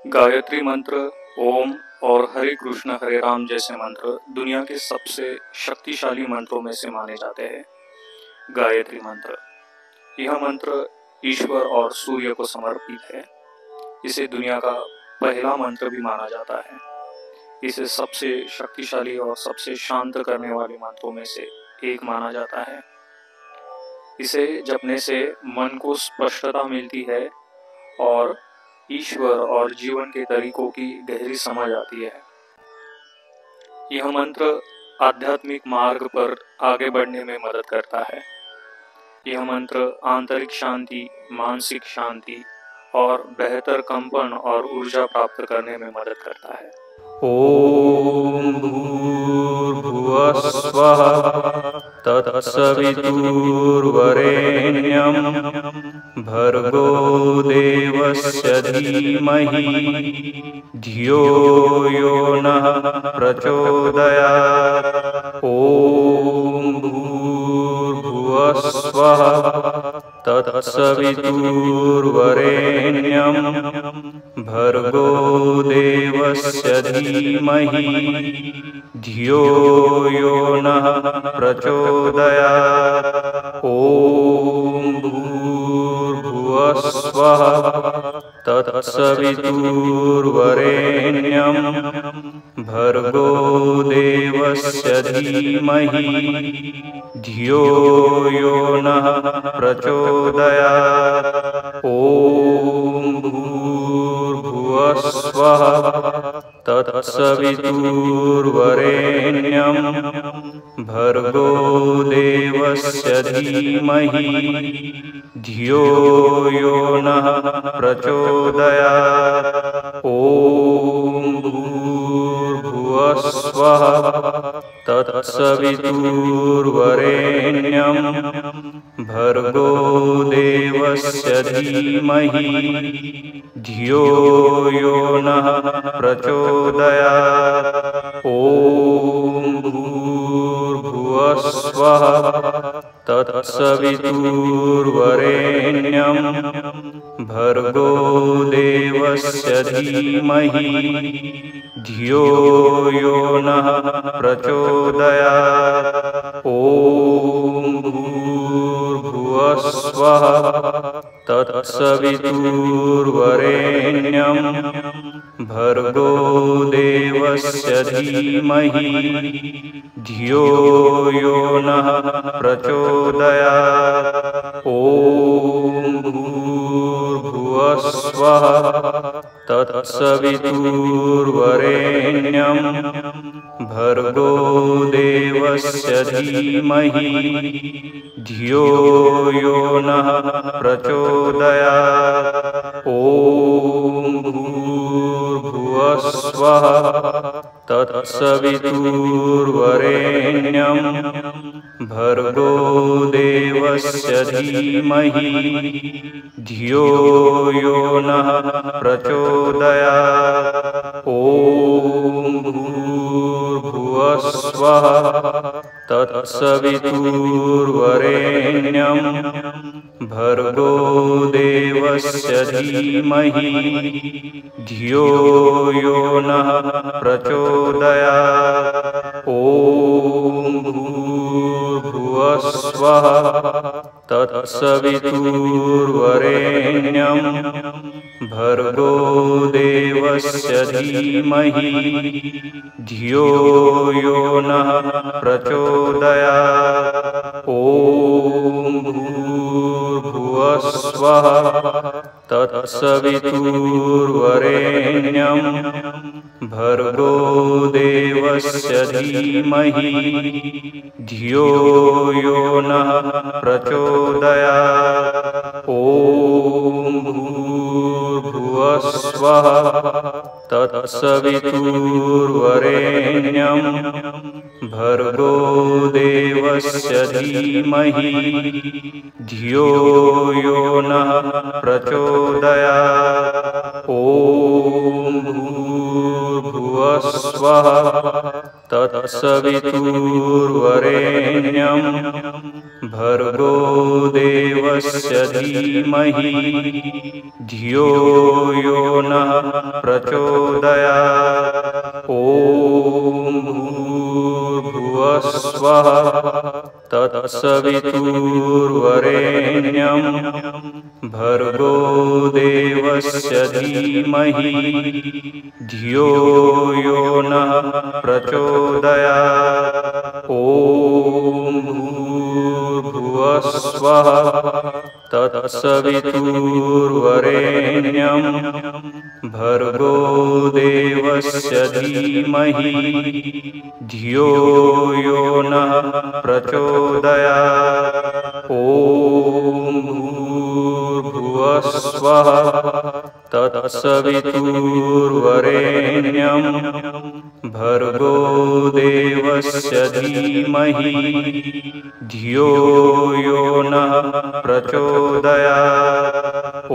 गायत्री मंत्र, ओम और हरे कृष्ण हरे राम जैसे मंत्र दुनिया के सबसे शक्तिशाली मंत्रों में से माने जाते हैं। गायत्री मंत्र, यह मंत्र ईश्वर और सूर्य को समर्पित है। इसे दुनिया का पहला मंत्र भी माना जाता है। इसे सबसे शक्तिशाली और सबसे शांत करने वाले मंत्रों में से एक माना जाता है। इसे जपने से मन को स्पष्टता मिलती है और ईश्वर और जीवन के तरीकों की गहरी समझ आती है। यह मंत्र आध्यात्मिक मार्ग पर आगे बढ़ने में मदद करता है। यह मंत्र आंतरिक शांति, मानसिक शांति और बेहतर कंपन और ऊर्जा प्राप्त करने में मदद करता है। ओम भूर्भुवः स्वः तत्सवितुर्वरेण्यं भर्गो देवस्य धीमहि धियो यो नः प्रचोदयात्। ओम भूर्भुवः स्वः तत्सवितुर्वरेण्यं भर्गो देवस्य धीमहि धियो यो नः प्रचोदयात्। ओम भूर्भुवः स्वः तत्सवितुर्वरेण्यं भर्गो देवस्य धीमहि धियो यो नः प्रचोदयात्। ओम भूर्भुवः स्वः तत्सवितुर्वरेण्यं भर्गो देवस्य धीमहि धियो यो नः प्रचोदयात्। ओम भूर्भुवः स्वः तत्सवितुर्वरेण्यं भर्गो देवस्य धीमहि धियो यो नः प्रचोदयात्। ओम भूर्भुवः स्वः तत्सवितुर्वरेण्यं भर्गो देवस्य धीमहि धियो यो नः प्रचोदयात्। ओम भूर्भुवः स्वः तत्सवितुर्वरेण्यं भर्गो देवस्य धीमहि धियो यो नः प्रचोदयात्। ओम भूर्भुवः स्वः तत्सवितुर्वरेण्यं भर्गो देवस्य धीमहि धियो यो नः प्रचोदयात्। ओम भूर्भुवः स्वः तत्सवितुर्वरेण्यं भर्गो देवस्य धीमहि धियो यो नः प्रचोदयात्। ओम भूर्भुवः स्वः तत्सवितुर्वरेण्यं भर्गो देवस्य धीमहि धियो यो नः प्रचोदयात्। ओम भूर्भुवः स्वः तत्सवितुर्वरेण्यं भर्गो देवस्य धीमहि धियो यो नः प्रचोदयात्। ओम भूर्भुवः स्वः तत्सवितुर्वरेण्यं भर्गो देवस्य धीमहि धियो यो नः प्रचोदयात्। ओम भूर्भुवः स्वः तत्सवितुर्वरेण्यं भर्गो देवस्य धीमहि धियो यो नः प्रचोदयात्। ओम भूर्भुवः स्वः तत्सवितुर्वरेण्यं भर्गो देवस्य धीमहि धियो यो नः प्रचोदयात्। ॐ भूर्भुवस्वः तत्सवितुर्वरेण्यं भर्गो देवस्य धीमहि धियो यो नः प्रचोदयात्। ॐ भूर्भुवस्वः तत्सवितुर्वरेण्यं भर्गो देवस्य धीमहि धियो यो नः प्रचोदयात्। ॐ भूर्भुवस्वः तत्सवितुर्वरेण्यं भर्गो देवस्य धीमहि धियो यो नः प्रचोदयात्। ॐ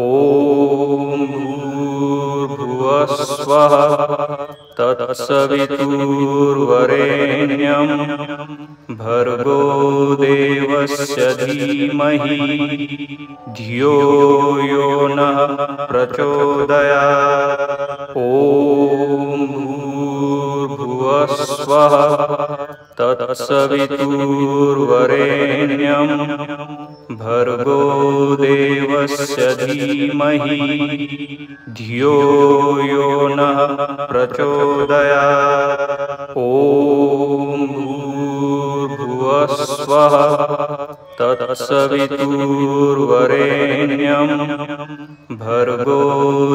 भूर्भुवस्वः तत्सवितुर्वरेण्यं भर्गो देवस्य धीमहि धियो यो नः प्रचोदयात्। ॐ भूर्भुवस्वः तत्सवितुर्वरेण्यं भर्गो देवस्य धीमहि धियो यो नः प्रचोदयात्। ॐ भूर्भुवस्वः तत्सवितुर्वरेण्यं भर्गो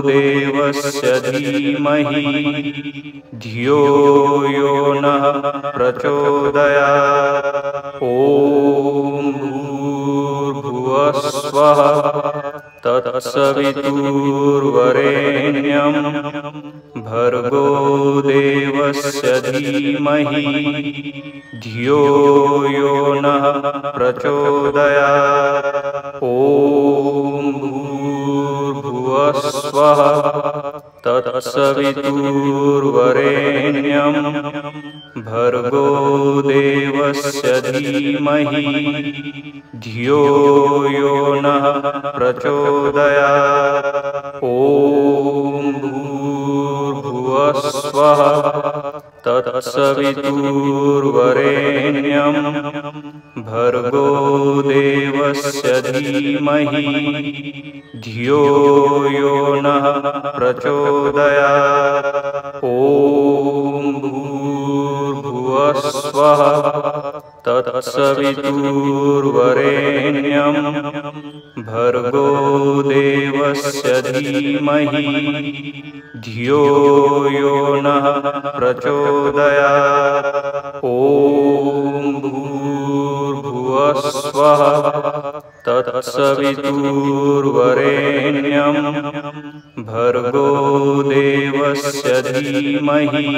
देवस्य धीमहि धियो यो नः प्रचोदयात्। ॐ भूर्भुवस्वः तत्सवितुर्वरेण्यं भर्गो देवस्य धीमहि धियो यो नः प्रचोदयात्। ॐ भूर्भुवस्वः तत्सवितुर्वरेण्यं भर्गो देवस्य धीमहि धियो यो नः प्रचोदयात्। ॐ भूर्भुवस्वः तत्सवितुर्वरेण्यं भर्गो देवस्य धीमहि धियो यो नः प्रचोदयात्। ॐ भूर्भुवस्वः तत्सवितुर्वरेण्यं भर्गो देवस्य धीमहि धियो यो नः प्रचोदयात्। ॐ भूर्भुवस्वः तत्सवितुर्वरेण्यं भर्गो देवस्य धीमहि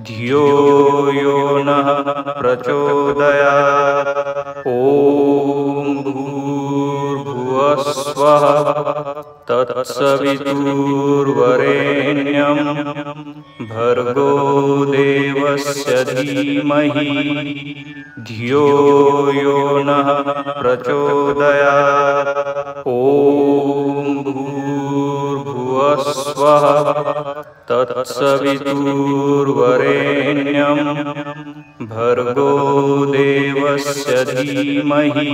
धियो यो नः प्रचोदयात्। ॐ भूर्भुवस्वः तत्सवितुर्वरेण्यं भर्गो देवस्य धीमहि धियो यो नः प्रचोदयात्। ॐ भूर्भुवस्वः तत्सवितुर्वरेण्यं भर्गो देवस्य धीमहि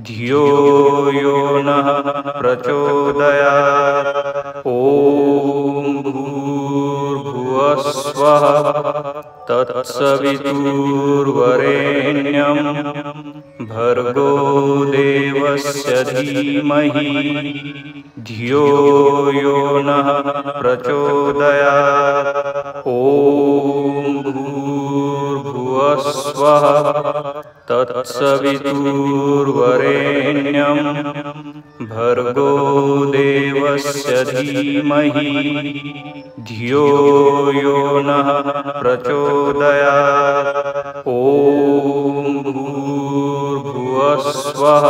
धियो यो नः प्रचोदयात्। ॐ भूर्भुवस्वः तत्सवितुर्वरेण्यं भर्गो देवस्य धीमहि धियो यो नः प्रचोदयात्। ॐ भूर्भुवस्वः तत्सवितुर्वरेण्यं भर्गो देवस्य धीमहि धियो यो नः प्रचोदयात्। ॐ भूर्भुवस्वः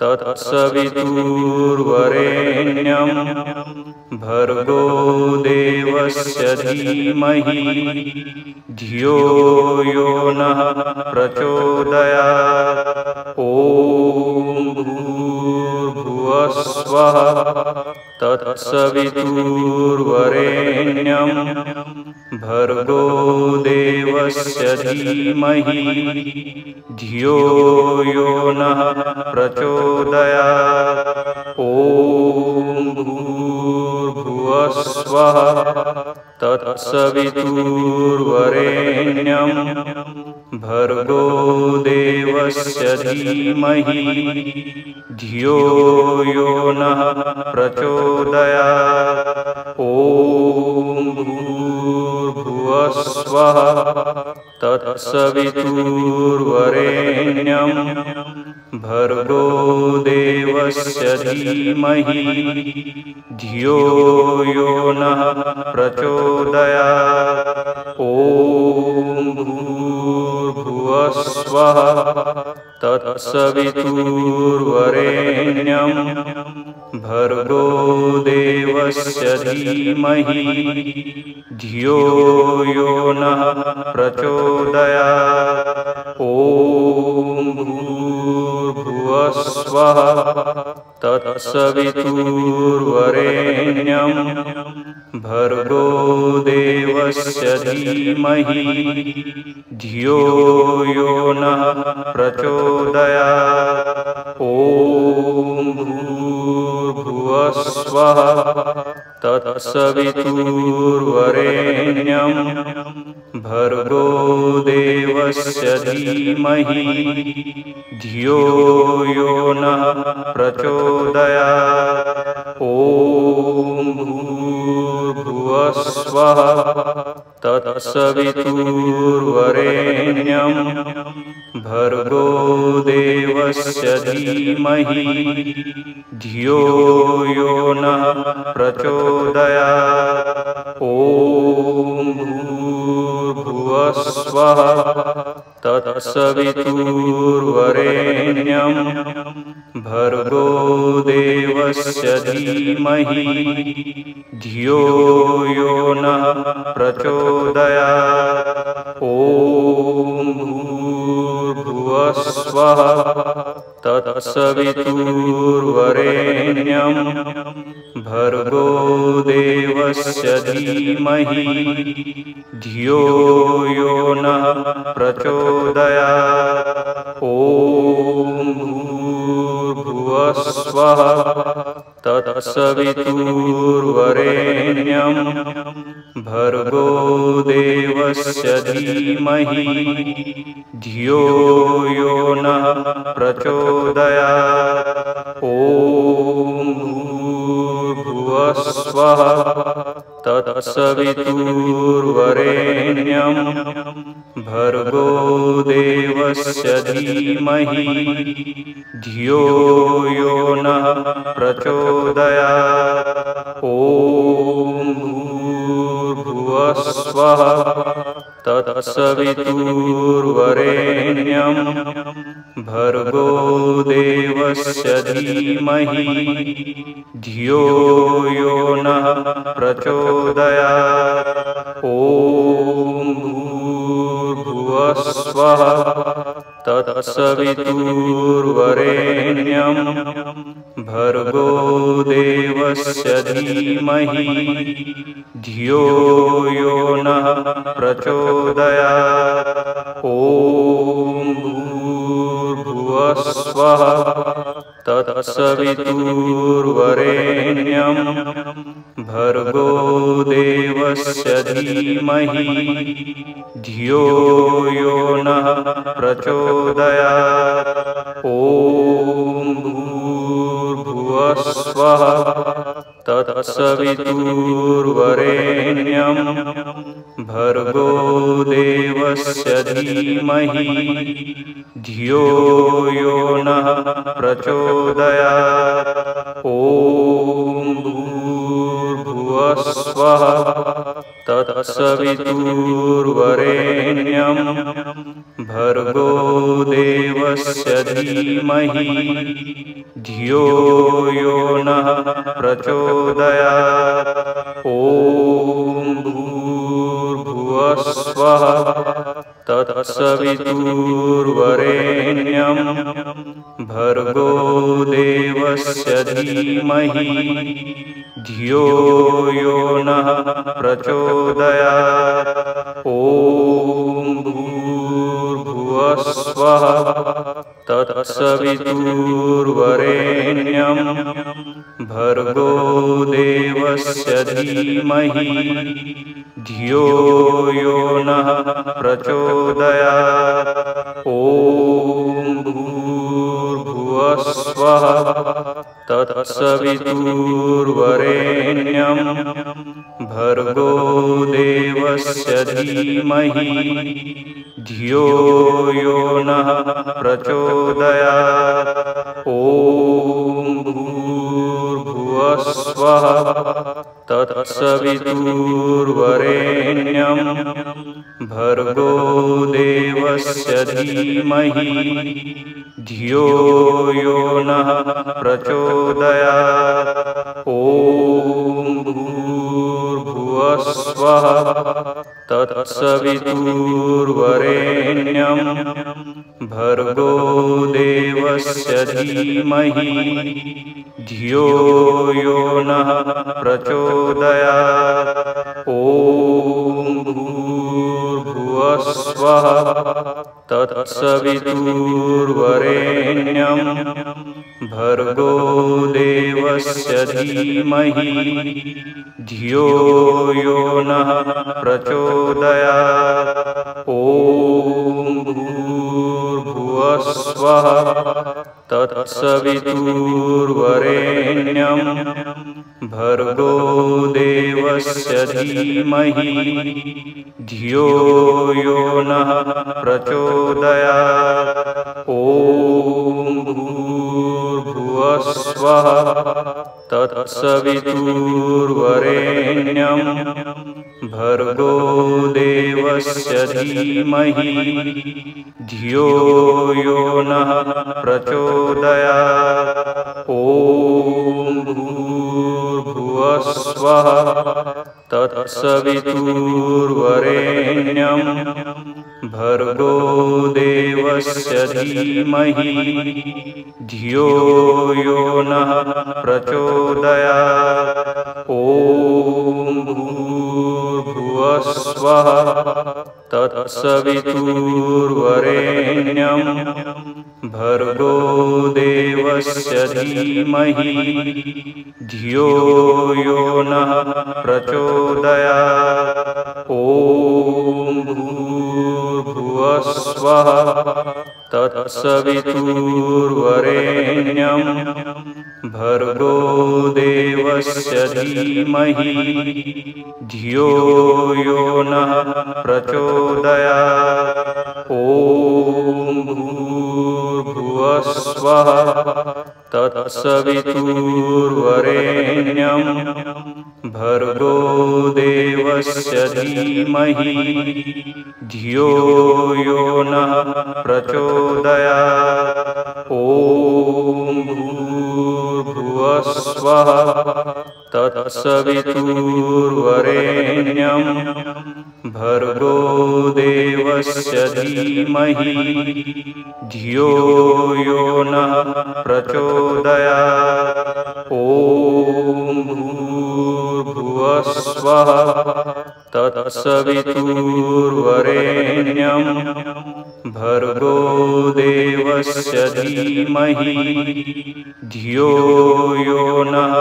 तत्सवितुर्वरेण्यं भर्गो देवस्य धीमहि धियो यो नः प्रचोदयात्। ॐ भूर्भुवस्वः तत्सवितुर्वरेण्यं तत्सवितुर्वरेण्यं भर्गो देवस्य धीमहि धियो यो नः प्रचोदयात्। ॐ भूर्भुवस्वः तत्सवितुर्वरेण्यं भर्गो देवस्य धीमहि धियो यो नः प्रचोदयात्। ॐ भूर्भुवस्वः तत्सवितुर्वरेण्यं भर्गो देवस्य धीमहि धियो यो नः प्रचोदयात्। ॐ भूर्भुवस्वः तत्सवितुर्वरेण्यं भर्गो देवस्य धीमहि धियो यो नः प्रचोदयात्। ॐ भूर्भुवस्वः तत्सवितुर्वरेण्यं भर्गो देवस्य धीमहि धियो यो नः प्रचोदयात्। ॐ भूर्भुवस्वः तत्सवितुर्वरेण्यं भर्गो देवस्य धीमहि धियो यो नः प्रचोदयात्। ॐ भूर्भुवस्वः तत्सवितुर्वरेण्यं भर्गो देवस्य धीमहि धियो यो नः प्रचोदयात्। ॐ भूर्भुवस्वः तत्सवितुर्वरेण्यं भर्गो देवस्य धीमहि धियो यो नः प्रचोदयात्। ॐ भूर्भुवस्वः तत्सवितुर्वरेण्यं भर्गो देवस्य धीमहि धियो यो नः प्रचोदयात्। ॐ भूर्भुवस्वः तत्सवितुर्वरेण्यं भर्गो देवस्य धीमहि धियो यो नः प्रचोदयात्। ॐ भूर्भुवस्वः तत्सवितुर्वरेण्यं भर्गो देवस्य धीमहि धियो यो नः प्रचोदयात्। ॐ भूर्भुवस्वः तत्सवितुर्वरेण्यं भर्गो देवस्य धीमहि धियो यो नः प्रचोदयात्। ॐ भूर्भुवस्वः तत्सवितुर्वरेण्यं भर्गो देवस्य धीमहि धियो यो नः प्रचोदयात्। ॐ भूर्भुवस्वः तत्सवितुर्वरेण्यं भर्गो देवस्य धीमहि धियो यो नः प्रचोदयात्। ॐ भूर्भुवस्वः तत्सवितुर्वरेण्यं भर्गो देवस्य धीमहि धियो यो नः प्रचोदयात्। ॐ भूर्भुवस्वः तत्सवितुर्वरेण्यं भर्गो देवस्य धीमहि धियो यो नः प्रचोदयात्। ॐ भूर्भुवस्वः तत्सवितुर्वरेण्यं भर्गो देवस्य धीमहि धियो यो नः प्रचोदयात्। ॐ भूर्भुवः स्वः तत्सवितुर्वरेण्यं भर्गो देवस्य धीमहि धियो यो नः प्रचोदयात्। ॐ भूर्भुवः स्वः तत्सवितुर्वरेण्यं भर्गो देवस्य धीमहि धियो यो नः प्रचोदयात्। ॐ भूर्भुवः स्वः तत्सवितुर्वरेण्यं भर्गो देवस्य धीमहि धियो यो नः प्रचोदयात्। ॐ भूर्भुवः स्वः तत्सवितुर्वरेण्यं भर्गो देवस्य धीमहि धियो यो नः प्रचोदयात्। ॐ भूर्भुवः स्वः तत्सवितुर्वरेण्यं भर्गो देवस्य धीमहि धियो यो नः प्रचोदयात्। ॐ भूर्भुवः स्वः तत्सवितुर्वरेण्यं भर्गो देवस्य धीमहि धियो यो नः प्रचोदयात्। ॐ भूर्भुवः स्वः तत्सवितुर्वरेण्यं भर्गो देवस्य धीमहि धियो यो नः प्रचोदयात्। ॐ भूर्भुवः स्वः तत्सवितुर्वरेण्यं भर्गो देवस्य धीमहि धियो यो नः प्रचोदयात्। ॐ भूर्भुवः स्वः तत्सवितुर्वरेण्यं भर्गो देवस्य धीमहि धियो यो नः प्रचोदयात्। ॐ भूर्भुवः स्वः तत्सवितुर्वरेण्यं भर्गो देवस्य धीमहि धियो यो नः प्रचोदयात्। ॐ भूर्भुवः स्वः तत्सवितुर्वरेण्यं भर्गो देवस्य धीमहि धियो यो नः प्रचोदयात्। ॐ भूर्भुवः स्वः तत्सवितुर्वरेण्यं भर्गो देवस्य धीमहि धियो यो नः प्रचोदयात्। ॐ भूर्भुवः स्वः तत्सवितुर्वरेण्यं भर्गो देवस्य धीमहि धियो यो नः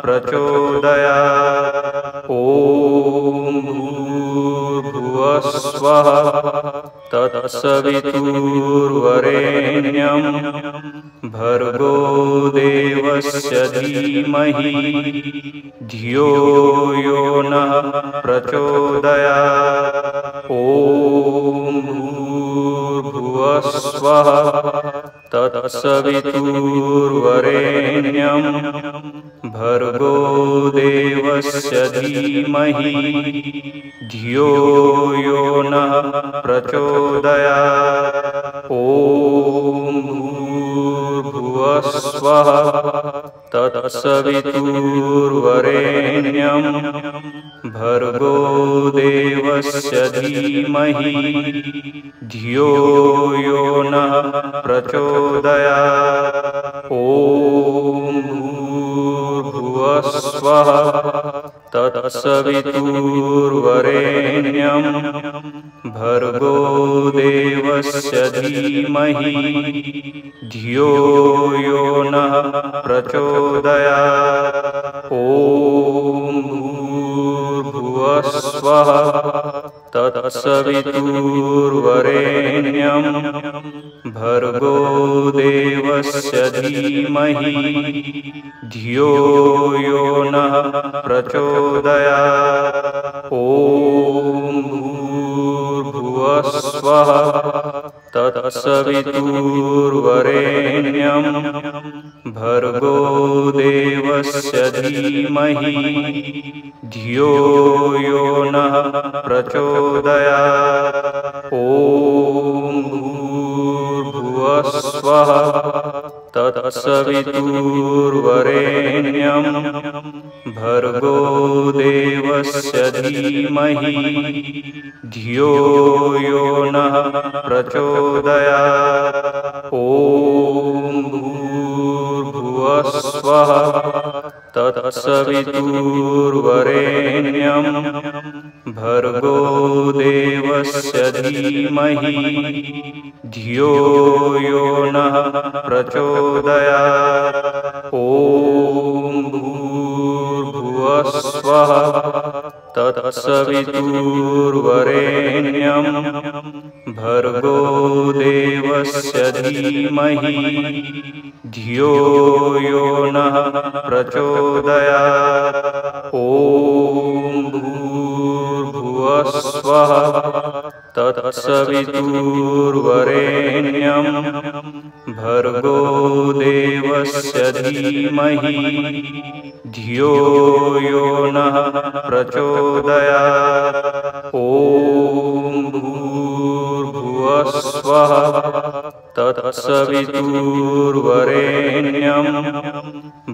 प्रचोदयात्। ॐ भूर्भुवः स्वः तत्सवितुर्वरेण्यं भर्गो देवस्य धीमहि धियो यो नः प्रचोदयात्। ॐ भूर्भुवः स्वः तत्सवितुर्वरेण्यं भर्गो देवस्य धीमहि धियो यो नः प्रचोदयात्। ॐ भूर्भुवः स्वः तत्सवितुर्वरेण्यं भर्गो देवस्य धीमहि धियो यो नः प्रचोदयात्। ॐ भूर्भुवः स्वः स्वः तत्सवितुर्वरेण्यं भर्गो देवस्य धीमहि धियो यो नः प्रचोदयात्। ॐ भूर्भुवः स्वः तत्सवितुर्वरेण्यं भर्गो देवस्य धीमहि धियो यो नः प्रचोदयात्। ॐ भूर्भुवः स्वः तत्सवितुर्वरेण्यं भर्गो देवस्य धीमहि धियो यो नः प्रचोदयात्। ॐ भूर्भुवः स्वः तत्सवितुर्वरेण्यं भर्गो देवस्य धीमहि धियो यो नः प्रचोदयात्। ॐ भूर्भुवः स्वः तत्सवितुर्वरेण्यं भर्गो देवस्य धीमहि धियो यो नः प्रचोदयात्। ॐ भूर्भुवः स्वः तत्सवितुर्वरेण्यं भर्गो देवस्य धीमहि धियो यो नः प्रचोदयात्। ॐ भूर्भुवः स्वः तत्सवितुर्वरेण्यं भर्गो देवस्य धीमहि धियो यो नः प्रचोदयात्। ॐ भूर्भुवः स्वः तत्सवितुर्वरेण्यं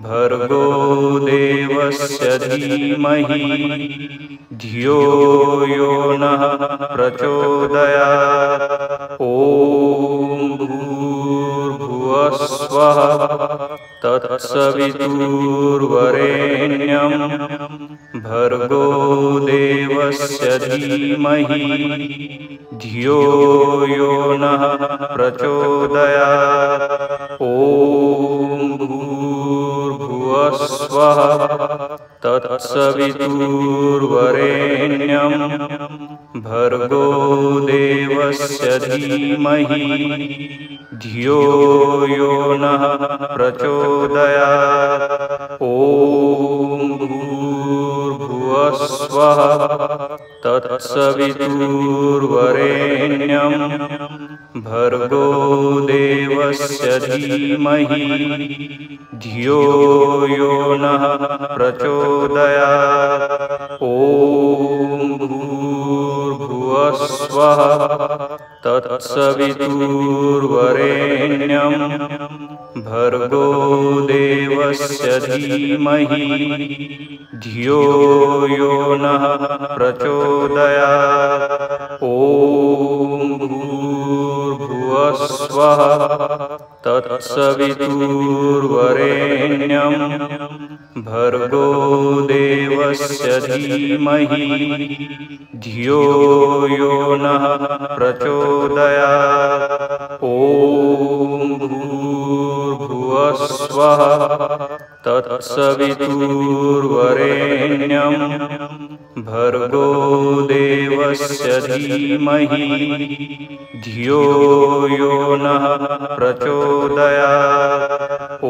भर्गो देवस्य धीमहि धियो यो नः प्रचोदयात्। ॐ भूर्भुवः स्वः तत्सवितुर्वरेण्यं भर्गो देवस्य धीमहि धियो यो नः प्रचोदयात्। ॐ भूर्भुवः स्वः तत्सवितुर्वरेण्यं भर्गो देवस्य धीमहि धियो यो नः प्रचोदयात्। ॐ भूर्भुवः स्वः तत्सवितुर्वरेण्यं भर्गो देवस्य धीमहि धियो यो नः प्रचोदयात्। ॐ भूर्भुवः स्वः तत्सवितुर्वरेण्यं भर्गो देवस्य धीमहि धियो यो नः प्रचोदयात्। ॐ भूर्भुवः स्वः तत्सवितुर्वरेण्यं भर्गो देवस्य धीमहि धियो यो नः प्रचोदयात्। ॐ भूर्भुवः स्वः तत्सवितुर्वरेण्यं भर्गो देवस्य धीमहि धियो यो नः प्रचोदयात्। ॐ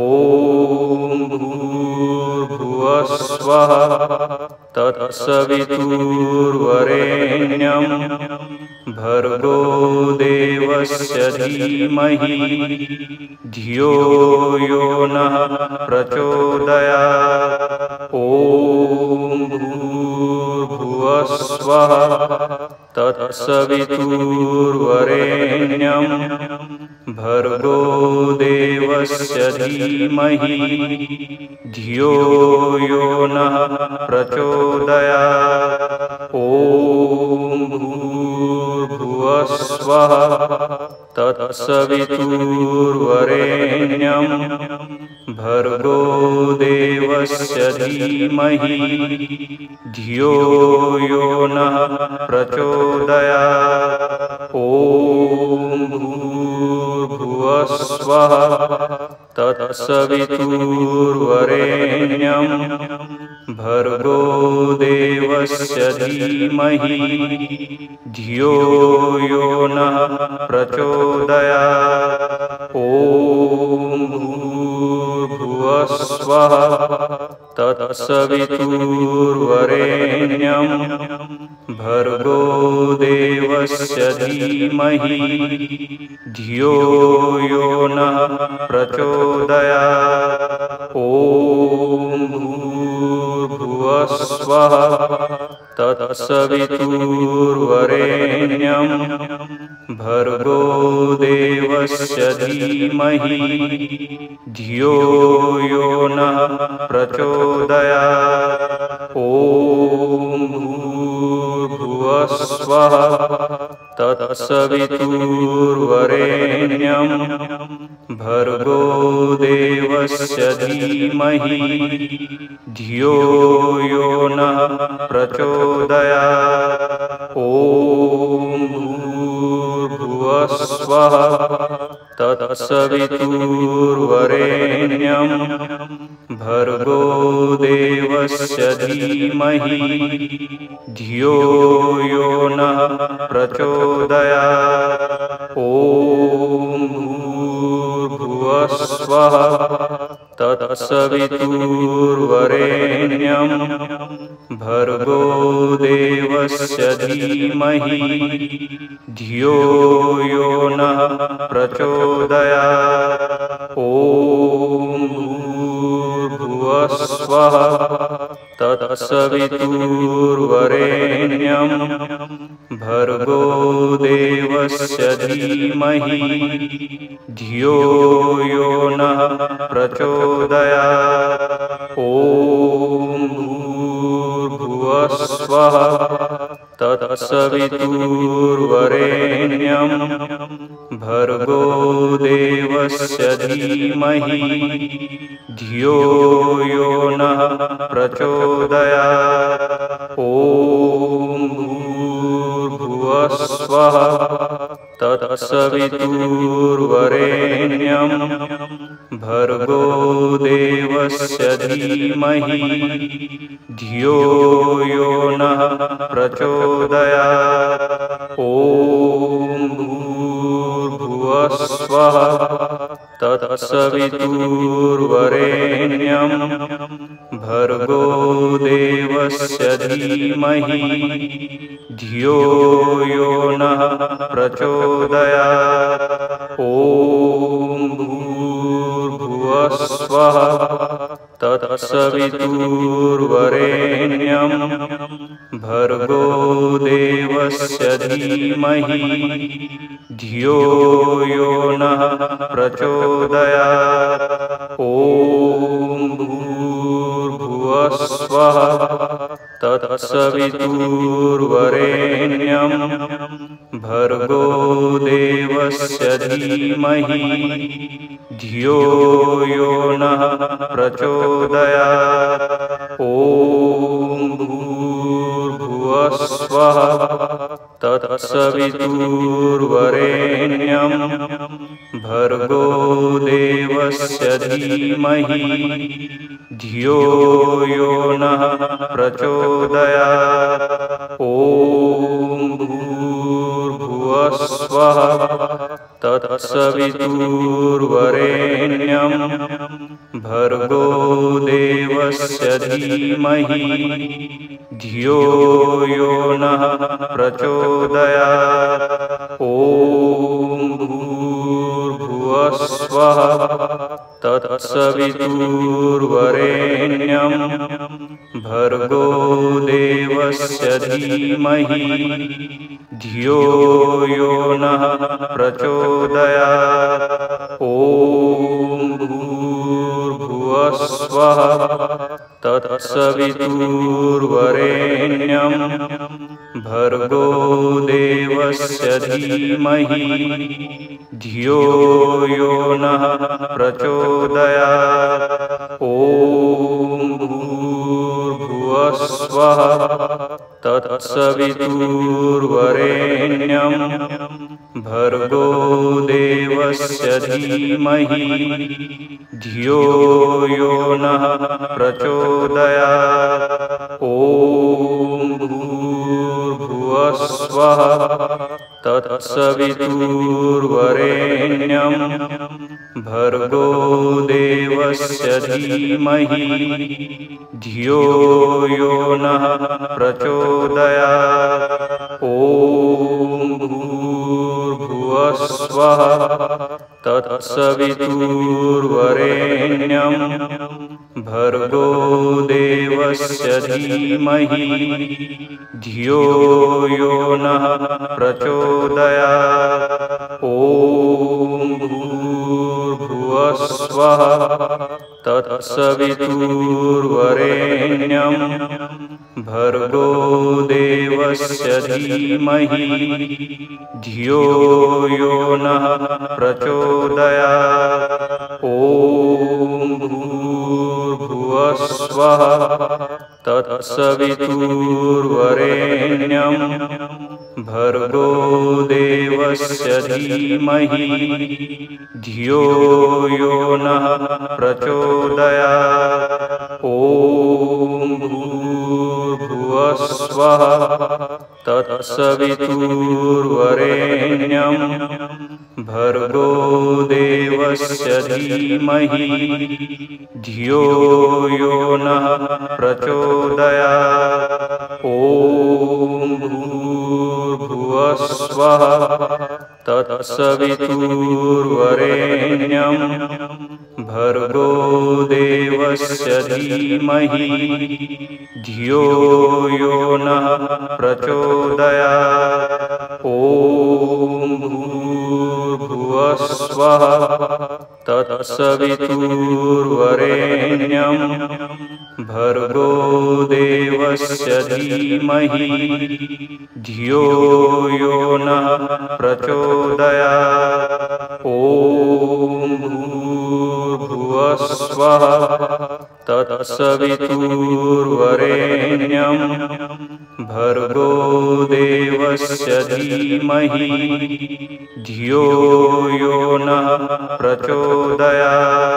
भूर्भुवः स्वः तत्सवितुर्वरेण्यं भर्गो देवस्य धीमहि धियो यो नः प्रचोदयात्। ॐ भूर्भुवः स्वः तत्सवितुर्वरेण्यं भर्गो देवस्य धीमहि धियो यो नः प्रचोदयात्। ॐ भूर्भुवः स्वः तत्सवितुर्वरेण्यं भर्गो देवस्य धीमहि धियो यो नः प्रचोदयात्। ॐ भूर्भुवस्वः तत्सवितुर्वरेण्यं भर्गो देवस्य धीमहि धियो यो नः प्रचोदयात्। ॐ भूर्भुवस्वः तत्सवितुर्वरेण्यं भर्गो देवस्य धीमहि धियो यो नः प्रचोदयात्। ॐ भूर्भुवस्वः तत्सवितुर्वरेण्यं भर्गो देवस्य धीमहि धियो यो नः प्रचोदयात्। ॐ भूर्भुवस्वः तत्सवितुर्वरेण्यं भर्गो देवस्य धीमहि धियो यो नः प्रचोदयात्। ॐ भूर्भुवस्वः तत्सवितुर्वरेण्यं भर्गो देवस्य धीमहि धियो यो नः प्रचोदयात्। ॐ भूर्भुवस्वः तत्सवितुर्वरेण्यं भर्गो देवस्य धीमहि धियो यो नः प्रचोदयात्। ॐ भूर्भुवस्वः तत्सवितुर्वरेण्यं भर्गो देवस्य धीमहि धियो यो नः प्रचोदयात्। ॐ भूर्भुवस्वः तत्सवितुर्वरेण्यं भर्गो देवस्य धीमहि धियो यो नः प्रचोदयात्। ॐ भूर्भुवस्वः तत्सवितुर्वरेण्यं भर्गो देवस्य धीमहि धियो यो नः प्रचोदयात्। ॐ भूर्भुवस्वः तत्सवितुर्वरेण्यं भर्गो देवस्य धीमहि धियो यो नः प्रचोदयात्। ॐ भूर्भुवस्वः तत्सवितुर्वरेण्यं भर्गो देवस्य धीमहि धियो यो नः प्रचोदयात्। ॐ भूर्भुवस्वः तत्सवितुर्वरेण्यं भर्गो देवस्य धीमहि धियो यो नः प्रचोदयात्। ॐ भूर्भुवस्वः तत्सवितुर्वरेण्यं भर्गो देवस्य धीमहि धियो यो नः प्रचोदयात्। ॐ भूर्भुवस्वः तत्सवितुर्वरेण्यं भर्गो देवस्य धीमहि धियो यो नः प्रचोदयात्। ॐ भूर्भुवस्वः तत्सवितुर्वरेण्यं भर्गो देवस्य धीमहि धियो यो नः प्रचोदयात्। ॐ भूर्भुवस्वः तत्सवितुर्वरेण्यं भर्गो देवस्य धीमहि धियो यो नः प्रचोदयात्। ॐ भूर्भुवः स्वः तत्सवितुर्वरेण्यं भर्गो देवस्य धीमहि धियो यो नः प्रचोदयात्। ॐ भूर्भुवः स्वः तत्सवितुर्वरेण्यं भर्गो देवस्य धीमहि धियो यो नः प्रचोदयात्। ॐ भूर्भुवः स्वः तत्सवितुर्वरेण्यं भर्गो देवस्य धीमहि धियो यो नः प्रचोदयात्। ॐ भूर्भुवः स्वः तत्सवितुर्वरेण्यं भर्गो देवस्य धीमहि धियो यो नः प्रचोदयात्। ॐ भूर्भुवः स्वः तत्सवितुर्वरेण्यं भर्गो देवस्य धीमहि धियो यो नः प्रचोदयात्। ॐ भूर्भुवः स्वः तत्सवितुर्वरेण्यं भर्गो देवस्य धीमहि धियो यो नः प्रचोदयात्। ॐ भूर्भुवः स्वः तत्सवितुर्वरेण्यं भर्गो देवस्य धीमहि धियो यो नः प्रचोदयात्। ॐ भूर्भुवः स्वः तत्सवितुर्वरेण्यं भर्गो देवस्य धीमहि धियो यो नः प्रचोदयात्। ॐ भूर्भुवः स्वः तत्सवितुर्वरेण्यं भर्गो देवस्य धीमहि धियो यो नः प्रचोदयात्।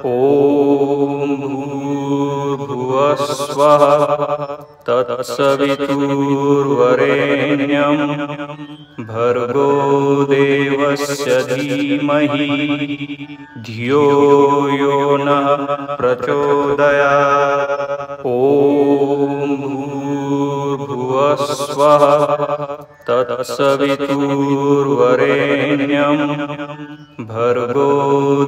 ॐ भूर्भुवः स्वः तत्सवितुर्वरेण्यं भर्गो देवस्य धीमहि धियो यो नः प्रचोदयात्। ॐ भूर्भुवः स्वः तत्सवितुर्वरेण्यं भर्गो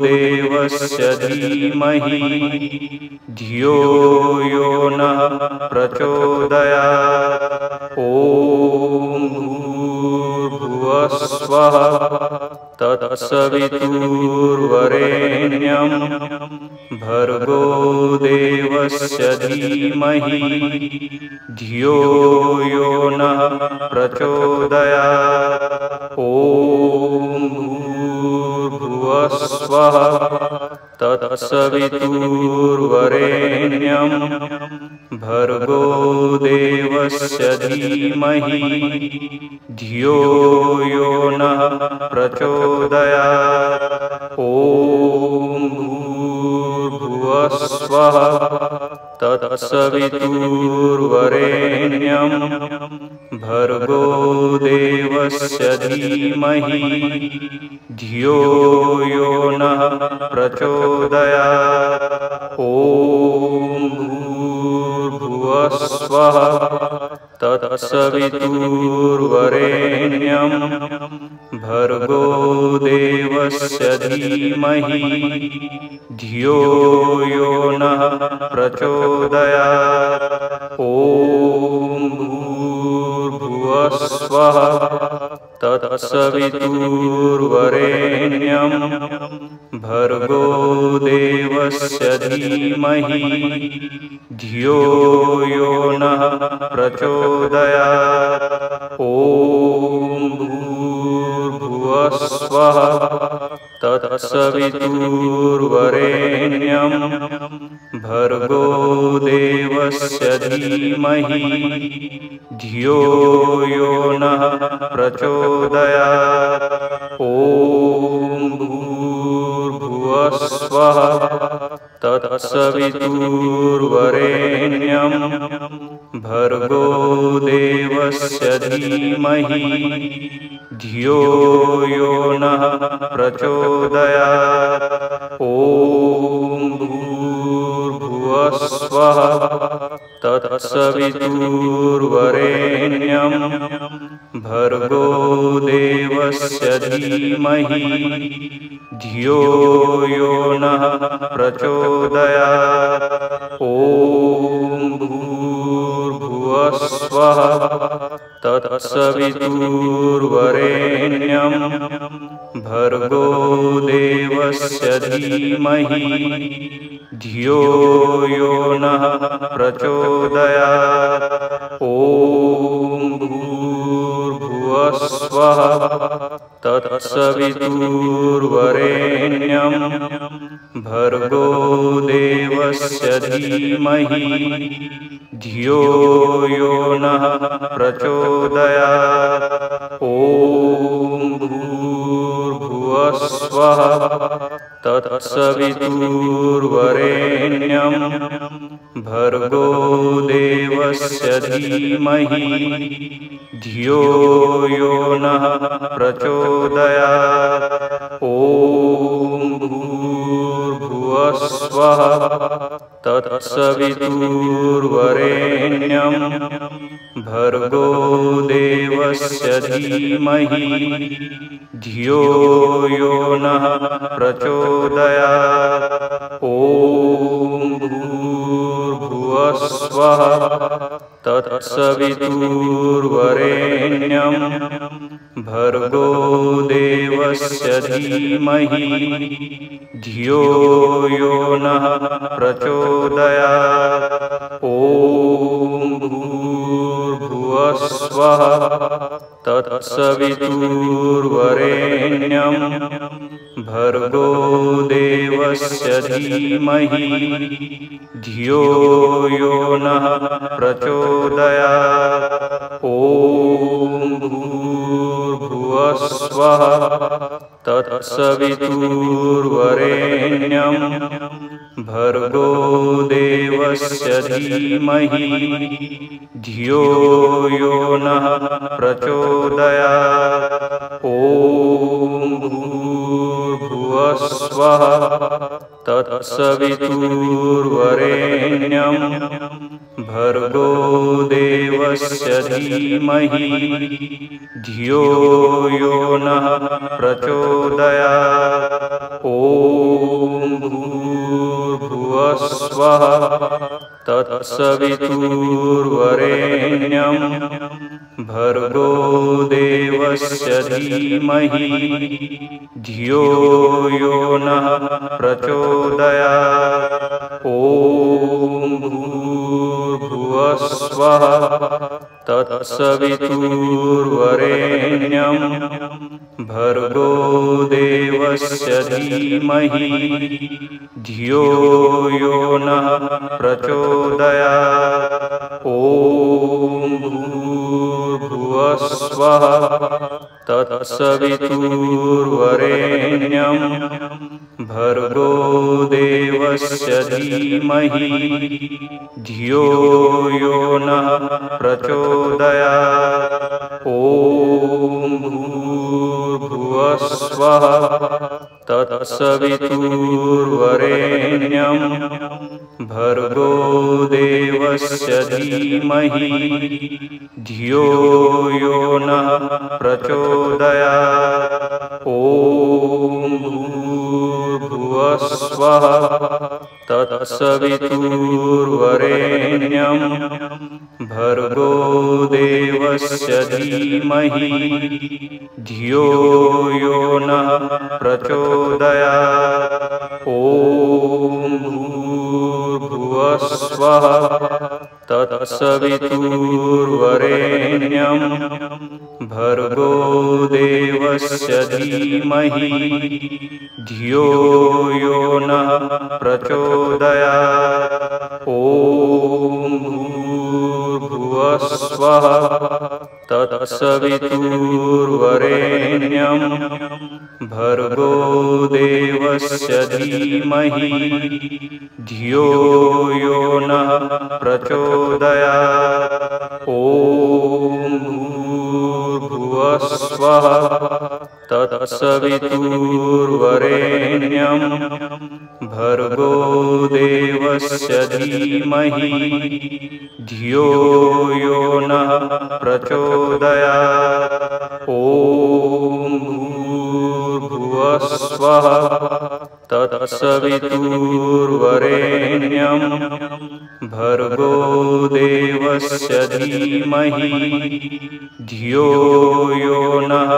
देवस्य धीमहि धियो यो नः प्रचोदयात्। ॐ भूर्भुवः स्वः तत्सवितुर्वरेण्यं भर्गो देवस्य धीमहि धियो यो नः प्रचोदयात्। ॐ भूर्भुवः स्वः तत्सवितुर्वरेण्यं भर्गो देवस्य धीमहि धियो यो नः प्रचोदयात्। ॐ भूर्भुवः स्वः तत्सवितुर्वरेण्यं भर्गो देवस्य धीमहि धियो यो नः प्रचोदयात्। ॐ भूर्भुवः स्वः तत्सवितुर्वरेण्यं भर्गो देवस्य धीमहि धियो यो नः प्रचोदयात्। ॐ भूर्भुवः स्वः तत्सवितुर्वरेण्यं भर्गो देवस्य धीमहि धियो यो नः प्रचोदयात्। ॐ भूर्भुवः स्वः तत्सवितुर्वरेण्यं भर्गो देवस्य धीमहि धियो यो नः प्रचोदयात्। ॐ भूर्भुवः स्वः तत्सवितुर्वरेण्यं भर्गो देवस्य धीमहि धियो यो नः प्रचोदयात्। ॐ भूर्भुवः स्वः तत्सवितुर्वरेण्यं भर्गो देवस्य धीमहि धियो यो नः प्रचोदयात्। ॐ भूर्भुवः स्वः तत्सवितुर्वरेण्यं भर्गो देवस्य धीमहि धियो यो नः प्रचोदयात्। ॐ भूर्भुवः स्वः तत्सवितुर्वरेण्यं भर्गो देवस्य धीमहि धियो यो नः प्रचोदयात्। ॐ भूर्भुवः स्वः तत्सवितुर्वरेण्यं भर्गो देवस्य धीमहि धियो यो नः प्रचोदयात्। ॐ भूर्भुवः स्वः तत्सवितुर्वरेण्यं भर्गो देवस्य धीमहि धियो यो नः प्रचोदयात्। ॐ भूर्भुवः स्वः तत्सवितुर्वरेण्यं भर्गो देवस्य धीमहि धियो यो नः प्रचोदयात्। ॐ भूर्भुवः स्वः तत्सवितुर्वरेण्यं भर्गो देवस्य धीमहि धियो यो नः प्रचोदयात्। ॐ भूर्भुवः स्वः तत्सवितुर्वरेण्यं भर्गो देवस्य धीमहि धियो यो नः प्रचोदयात्। ॐ भूर्भुवः स्वः तत्सवितुर्वरेण्यं भर्गो देवस्य धीमहि धियो यो नः प्रचोदयात्। ॐ भूर्भुवः स्वः तत्सवितुर्वरेण्यं भर्गो देवस्य धीमहि धियो यो नः प्रचोदयात्। ॐ भूर्भुवः स्वः तत्सवितुर्वरेण्यं भर्गो देवस्य धीमहि धियो यो नः प्रचोदयात्। ॐ भूर्भुवः स्वः तत्सवितुर्वरेण्यं भर्गो देवस्य धीमहि धियो यो नः प्रचोदयात्। ॐ भूर्भुवः स्वः तत्सवितुर्वरेण्यं भर्गो देवस्य धीमहि धियो यो नः प्रचोदयात्। ॐ भूर्भुवः स्वः तत्सवितुर्वरेण्यं भर्गो देवस्य धीमहि धियो यो नः प्रचोदयात्। ॐ स्वः तत्सवितुर्वरेण्यं भर्गो देवस्य धीमहि धियो यो नः प्रचोदयात्। ॐ भूर्भुवः स्वः तत्सवितुर्वरेण्यं भर्गो देवस्य धीमहि धियो यो नः प्रचोदयात्। ॐ भूर्भुवः स्वः तत्सवितुर्वरेण्यं भर्गो देवस्य धीमहि धियो यो नः प्रचोदयात्। ॐ भूर्भुवः स्वः तत्सवितुर्वरेण्यं भर्गो देवस्य धीमहि धियो यो नः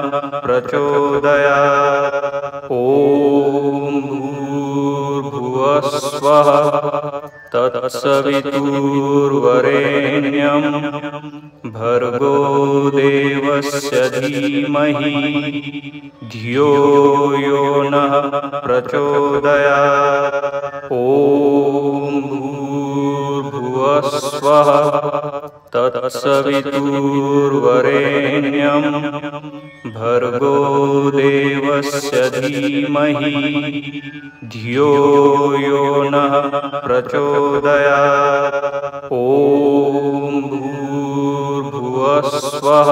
प्रचोदयात्। ॐ भूर्भुवः स्वः तत्सवितुर्वरेण्यं भर्गो देवस्य धीमहि धियो यो नः प्रचोदयात्। ॐ भूर्भुवः स्वः तत्सवितुर्वरेण्यं भर्गो देवस्य धीमहि धियो यो नः प्रचोदयात्। ॐ भूर्भुवः स्वः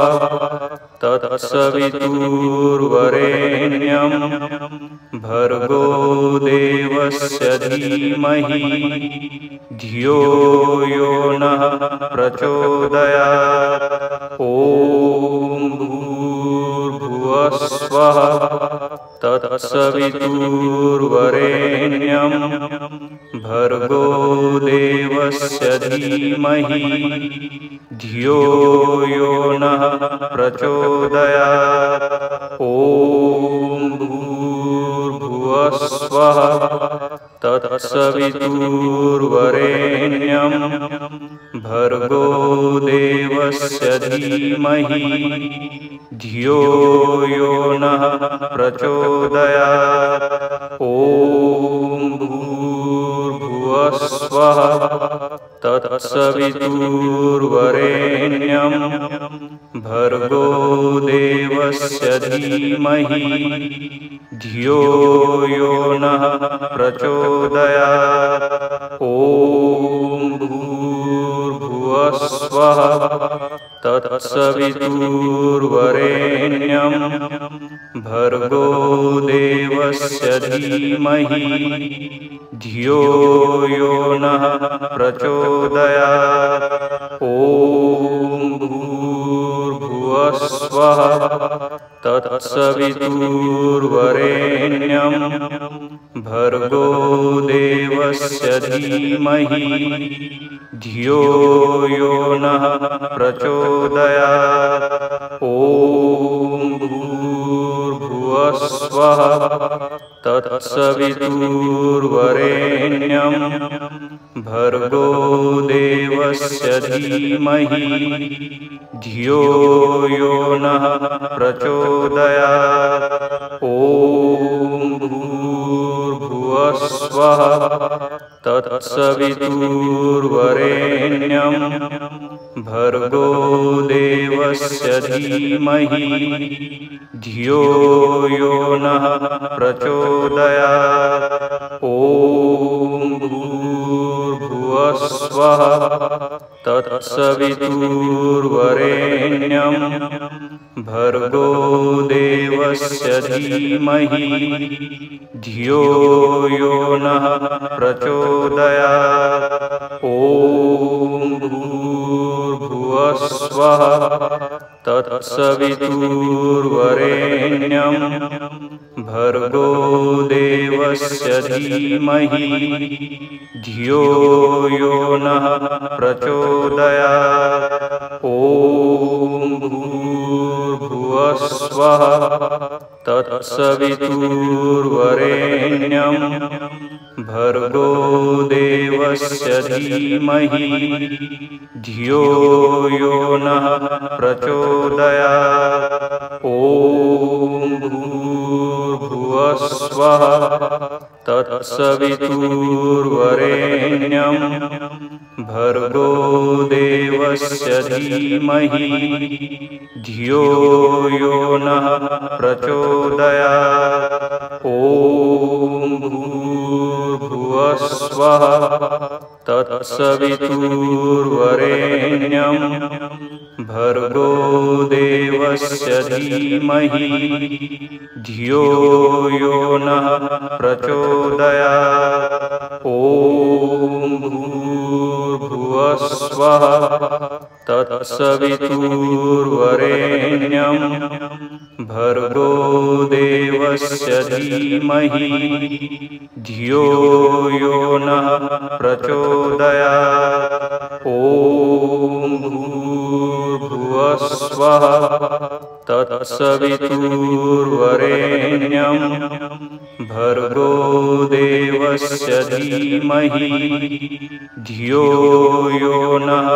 तत्सवितुर्वरेण्यं भर्गो देवस्य धीमहि धियो यो नः प्रचोदयात्। ॐ भूर्भुवः स्वः तत्सवितुर्वरेण्यं भर्गो देवस्य धीमहि धियो यो नः प्रचोदयात्। ॐ भूर्भुवः स्वः तत्सवितुर्वरेण्यं भर्गो देवस्य धीमहि धियो यो नः प्रचोदयात्। ॐ भूर्भुवः स्वः तत्सवितुर्वरेण्यं भर्गो देवस्य धीमहि धियो यो नः प्रचोदयात्। ॐ भूर्भुवः स्वः तत्सवितुर्वरेण्यं भर्गो देवस्य धीमहि धियो यो नः प्रचोदयात्। ॐ भूर्भुवः स्वः तत्सवितुर्वरेण्यं भर्गो देवस्य धीमहि धियो यो नः प्रचोदयात्। ॐ भूर्भुवः स्वः तत्सवितुर्वरेण्यं भर्गो देवस्य धीमहि धियो यो नः प्रचोदयात्। ॐ भूर्भुवः स्वः तत्सवितुर्वरेण्यं भर्गो देवस्य धीमहि धियो यो नः प्रचोदयात्। ॐ भूर्भुवः स्वः तत्सवितुर्वरेण्यं भर्गो देवस्य धीमहि धियो यो नः प्रचोदयात्। ॐ भूर्भुवः स्वः तत्सवितुर्वरेण्यं भर्गो देवस्य धीमहि धियो यो नः प्रचोदयात्। ॐ भूर्भुवः स्वः तत्सवितुर्वरेण्यं भर्गो देवस्य देवस्य धीमहि धियो यो नः प्रचोदयात्। ॐ भूर्भुवस्वः तत्सवितुर्वरेण्यं भर्गो देवस्य धीमहि धियो यो नः प्रचोदयात्। ॐ भूर्भुवस्वः तत्सवितुर्वरेण्यं भर्गो देवस्य धीमहि धियो यो नः प्रचोदयात्। ॐ भूर्भुवस्वः तत्सवितुर्वरेण्यं भर्गो देवस्य धीमहि धियो यो नः प्रचोदयात्। ॐ भूर्भुवस्वः तत्सवितुर्वरेण्यं भर्गो देवस्य धीमहि धियो यो नः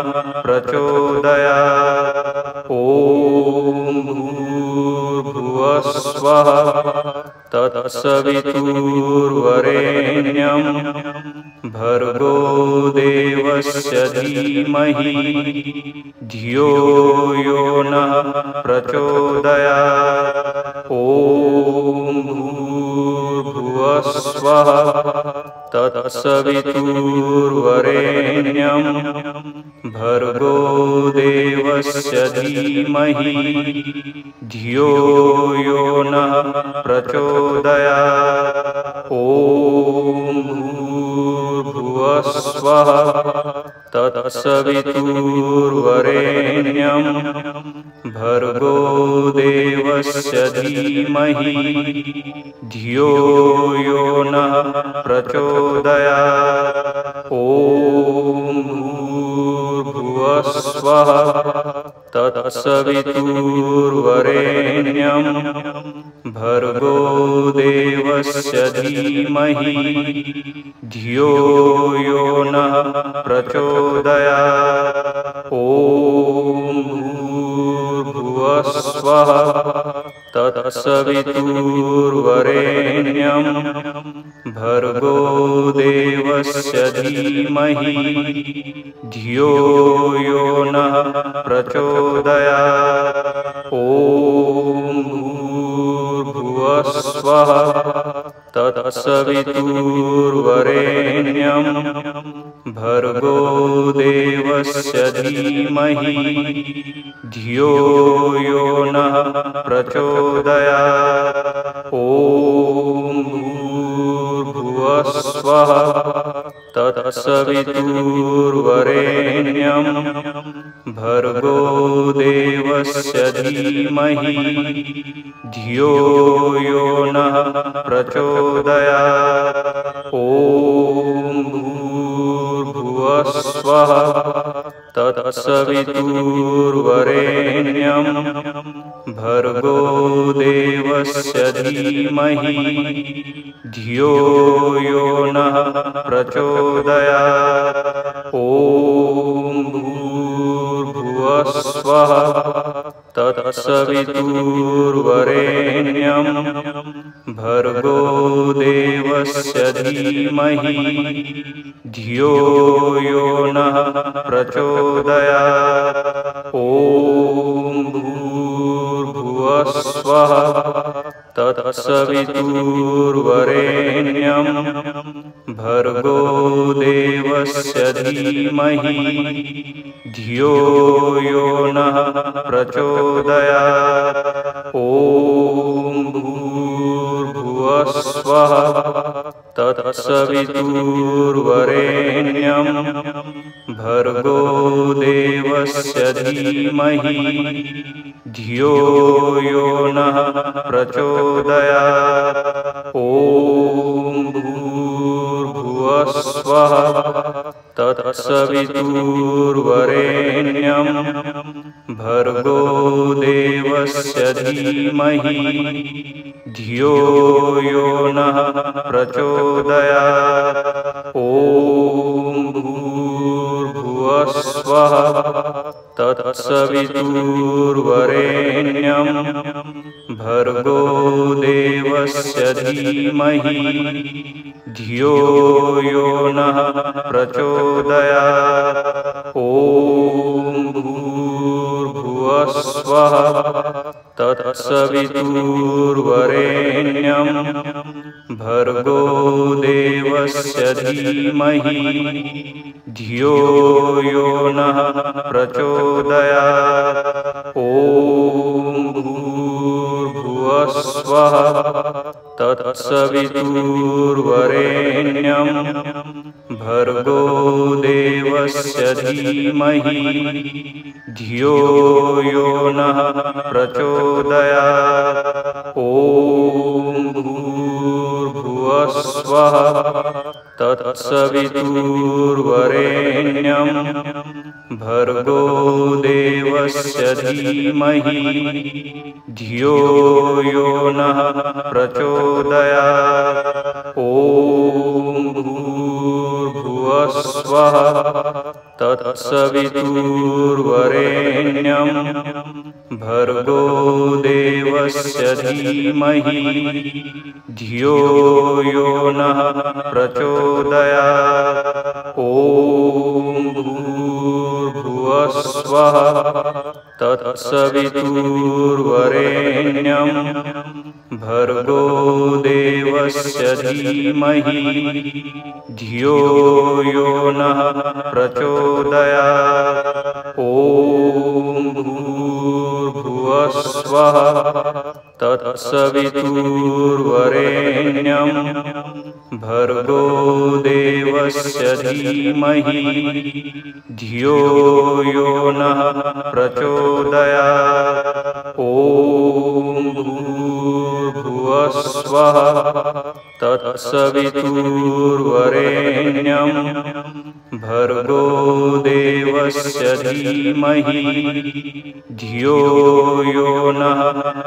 प्रचोदयात्। ॐ भूर्भुवस्वः तत्सवितुर्वरेण्यं भर्गो देवस्य धीमहि धियो यो नः प्रचोदयात्। ॐ भूर्भुवस्वः तत्सवितुर्वरेण्यं भर्गो देवस्य धीमहि धियो यो नः प्रचोदयात्। ॐ भूर्भुवस्वः तत्सवितुर्वरेण्यं भर्गो देवस्य धीमहि धियो यो नः प्रचोदयात्। ॐ भूर्भुवस्वः तत्सवितुर्वरेण्यं भर्गो देवस्य धीमहि धियो यो नः प्रचोदयात्। ॐ भूर्भुवस्वः तत्सवितुर्वरेण्यं भर्गो देवस्य धीमहि धियो यो नः प्रचोदयात्। ॐ भूर्भुवस्वः तत्सवितुर्वरेण्यं भर्गो देवस्य धीमहि धियो यो नः प्रचोदयात्। ॐ भूर्भुवस्वः तत्सवितुर्वरेण्यं भर्गो देवस्य धीमहि धियो यो नः प्रचोदयात्। ॐ भूर्भुवस्वः तत्सवितुर्वरेण्यं भर्गो देवस्य धीमहि धियो यो नः प्रचोदयात्। ॐ भूर्भुवस्वः तत्सवितुर्वरेण्यं भर्गो देवस्य धीमहि धियो यो नः प्रचोदयात्। ॐ भूर्भुवस्वः तत्सवितुर्वरेण्यं भर्गो देवस्य धीमहि धियो यो नः प्रचोदयात्। ॐ भूर्भुवस्वः तत्सवितुर्वरेण्यं भर्गो देवस्य धीमहि धियो यो नः प्रचोदयात्। ॐ भूर्भुवस्वः तत्सवितुर्वरेण्यं भर्गो देवस्य धीमहि धियो यो नः प्रचोदयात्। ॐ स्वः तत्सवितुर्वरेण्यं भर्गो देवस्य धीमहि धियो यो नः प्रचोदयात्। ॐ भूर्भुवः स्वः तत्सवितुर्वरेण्यं भर्गो देवस्य धीमहि धियो यो नः प्रचोदयात्। ॐ भूर्भुवः स्वः तत्सवितुर्वरेण्यं भर्गो देवस्य धीमहि धियो यो नः प्रचोदयात्। ॐ भूर्भुवः स्वः तत्सवितुर्वरेण्यं भर्गो देवस्य धीमहि धियो यो नः प्रचोदयात्। ॐ भूर्भुवः स्वः तत्सवितुर्वरेण्यं भर्गो देवस्य धीमहि धियो यो नः प्रचोदयात्। ॐ भूर्भुवः स्वः तत्सवितुर्वरेण्यं भर्गो देवस्य धीमहि धियो यो नः प्रचोदयात्। ॐ भूर्भुवः स्वः तत्सवितुर्वरेण्यं भर्गो देवस्य धीमहि धियो यो नः प्रचोदयात्। ॐ भूर्भुवः स्वः तत्सवितुर्वरेण्यं भर्गो देवस्य धीमहि धियो यो नः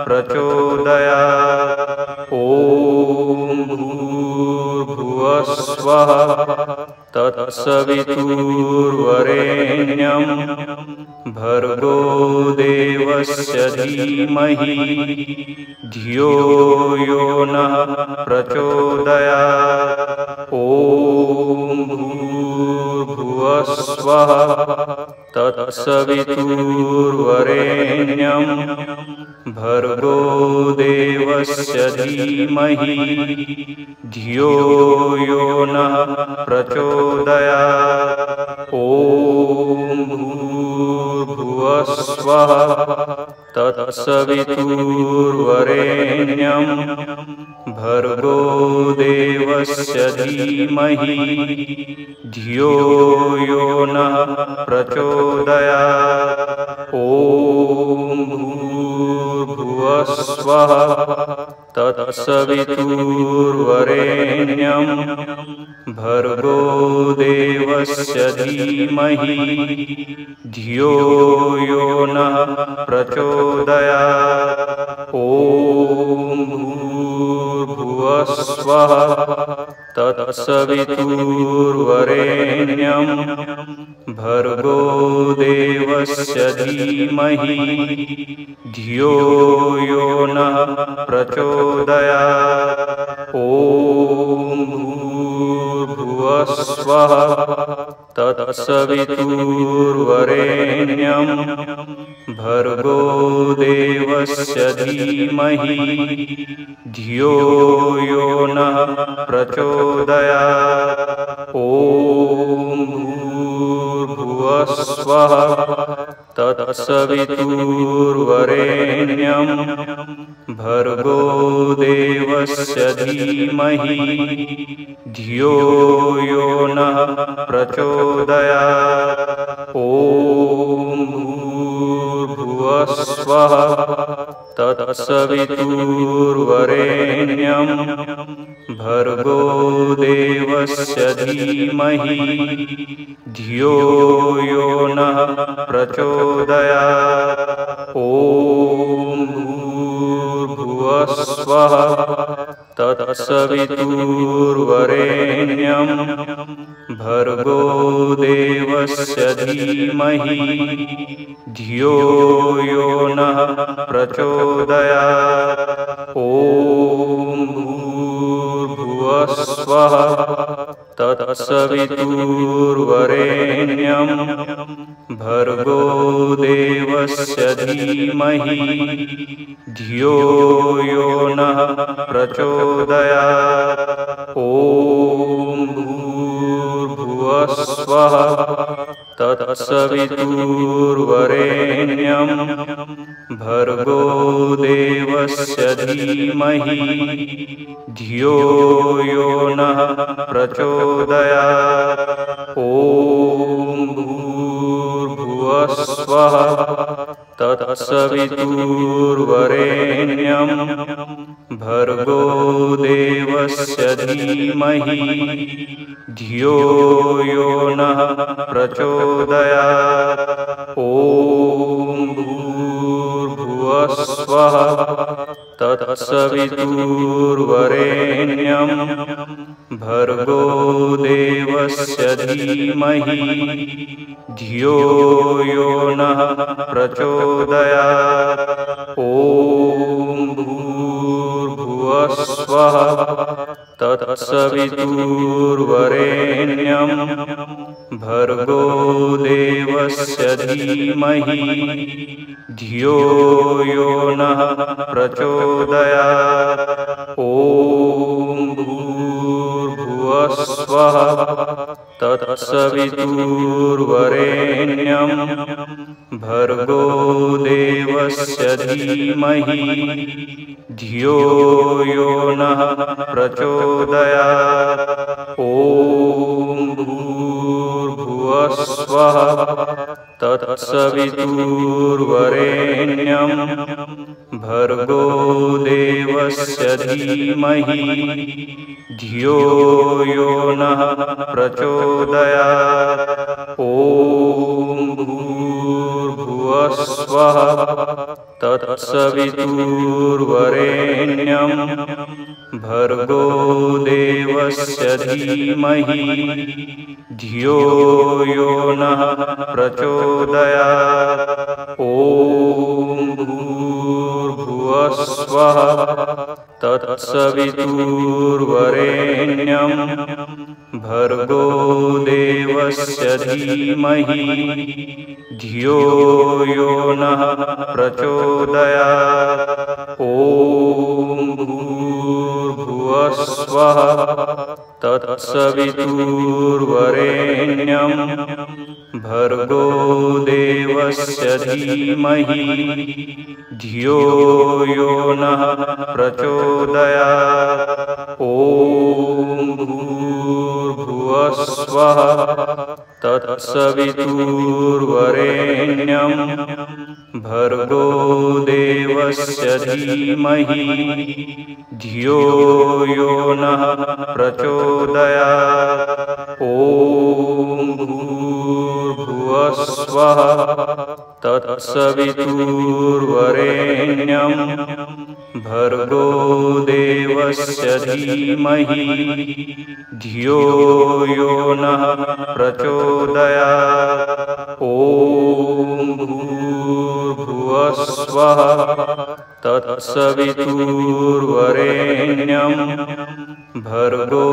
प्रचोदयात्। ॐ भूर्भुवः स्वः तत्सवितुर्वरेण्यं भर्गो देवस्य धीमहि धियो यो नः प्रचोदयात्। ॐ भूर्भुवः स्वः तत्सवितुर्वरेण्यं भर्गो देवस्य धीमहि धियो यो नः प्रचोदयात्। ॐ भूर्भुवः स्वः तत्सवितुर्वरेण्यं भर्गो देवस्य धीमहि धियो यो नः प्रचोदयात्। ॐ भूर्भुवः स्वः तत्सवितुर्वरेण्यं भर्गो देवस्य धीमहि धियो यो नः प्रचोदयात्। ॐ भूर्भुवः स्वः तत्सवितुर्वरेण्यं भर्गो देवस्य धीमहि धियो यो नः प्रचोदयात्। ॐ भूर्भुवः स्वः तत्सवितुर्वरेण्यं भर्गो देवस्य धीमहि धियो यो नः प्रचोदयात्। ॐ भूर्भुवः स्वः तत्सवितुर्वरेण्यं भर्गो देवस्य धीमहि धियो यो नः प्रचोदयात्। ॐ भूर्भुवः स्वः तत्सवितुर्वरेण्यं भर्गो देवस्य धीमहि धियो यो नः प्रचोदयात्। ॐ भूर्भुवः स्वः तत्सवितुर्वरेण्यं भर्गो देवस्य भर्गोदेवस्य धीमहि धियो यो नः प्रचोदयात्। ॐ भूर्भुवः स्वः तत्सवितुर्वरेण्यं भर्गो देवस्य धीमहि धियो यो नः प्रचोदयात्। ॐ भूर्भुवः स्वः तत्सवितुर्वरेण्यं भर्गो देवस्य धीमहि धियो यो नः प्रचोदयात्। ॐ भूर्भुवः स्वः तत्सवितुर्वरेण्यं भर्गो देवस्य धीमहि धियो यो नः प्रचोदयात्। ॐ भूर्भुवः स्वः तत्सवितुर्वरेण्यं भर्गो देवस्य धीमहि धियो यो नः प्रचोदयात्। ॐ भूर्भुवः स्वः तत्सवितुर्वरेण्यं भर्गो देवस्य धीमहि धियो यो नः प्रचोदयात्। ॐ भूर्भुवः स्वः तत्सवितुर्वरेण्यं भर्गो देवस्य धीमहि धियो यो नः प्रचोदयात्। ॐ भूर्भुवः स्वः तत्सवितुर्वरेण्यं भर्गो देवस्य धीमहि धियो यो नः प्रचोदयात्। ॐ भूर्भुवः स्वः तत्सवितुर्वरेण्यं भर्गो देवस्य धीमहि धियो यो नः प्रचोदयात्। ॐ भूर्भुवः स्वः तत्सवितुर्वरेण्यं भर्गो देवस्य धीमहि धियो यो नः प्रचोदयात्। ॐ भूर्भुवः स्वः तत्सवितुर्वरेण्यं भर्गो देवस्य धीमहि धियो यो नः प्रचोदयात्। ॐ भूर्भुवः स्वः तत्सवितुर्वरेण्यं भर्गो देवस्य धीमहि धियो यो नः प्रचोदयात्। ॐ भूर्भुवः स्वः तत्सवितुर्वरेण्यं भर्गो देवस्य धीमहि धियो यो नः प्रचोदयात्। ॐ भूर्भुवः स्वः तत्सवितुर्वरेण्यं भर्गो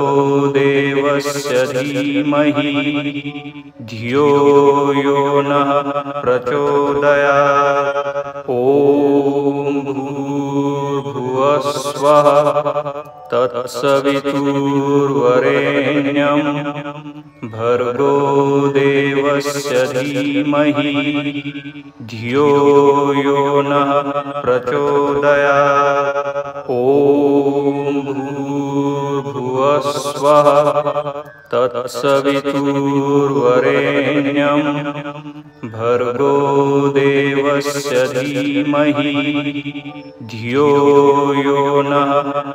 देवस्य धीमहि धियो यो नः प्रचोदयात्। ॐ भूर्भुवः स्वः तत्सवितुर्वरेण्यं भर्गो देवस्य धीमहि धियो यो नः प्रचोदयात्। ॐ भूर्भुवः स्वः तत्सवितुर्वरेण्यं भर्गो देवस्य धीमहि धियो यो नः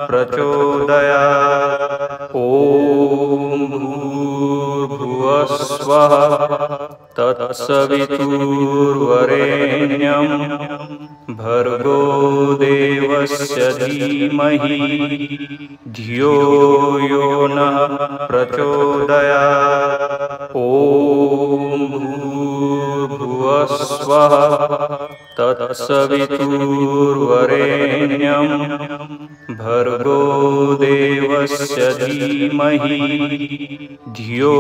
प्रचोदयात्। ॐ भूर्भुवः स्वः तत्सवितुर्वरेण्यं भर्गो देवस्य धीमहि धियो यो नः प्रचोदयात्। ॐ भूर्भुवस्वः तत्सवितुर्वरेण्यं भर्गो देवस्य धीमहि धियो